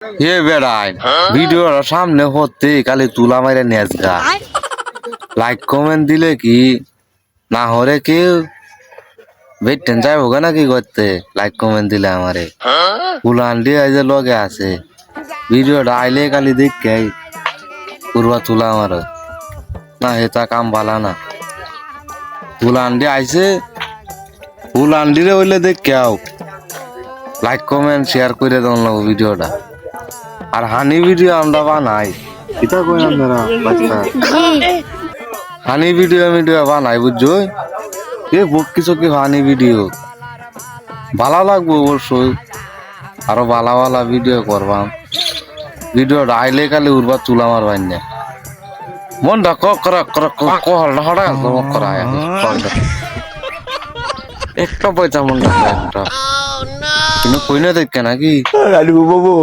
এ বেড়াই ভিডিওর সামনে হতে কালি তুলা মাইরে নেজগা লাইক কমেন্ট দিলে কি না হরে কেউ বেটেন যাইব না কি করতে লাইক কমেন্ট দিলে আমারে উলান্ডি এই যে লগে আছে ভিডিওটা আইলে কালি দেখে পুরবা তুলা আমার না হেতা কাম বালা না উলান্ডি আইছে উলান্ডি রে হইলে দেখে আও লাইক কমেন্ট শেয়ার করে দেন ভিডিওটা আর হানি ভিডিও আমরা বানাই এটা কই আপনারা বাচ্চা হানি ভিডিও বানাই বুঝছো এ বকি চকি হানি ভিডিও ভালো লাগবো অবশ্যই আরো ভালো ভালো ভিডিও করবাম ভিডিও আইলে কালি উড়বা তুলা মারবাই না মনটা কহলটা হঠাৎ করা একটা পয়সা মনটা একটা কিন্তু কই না দেখে নাকি আলু বাবু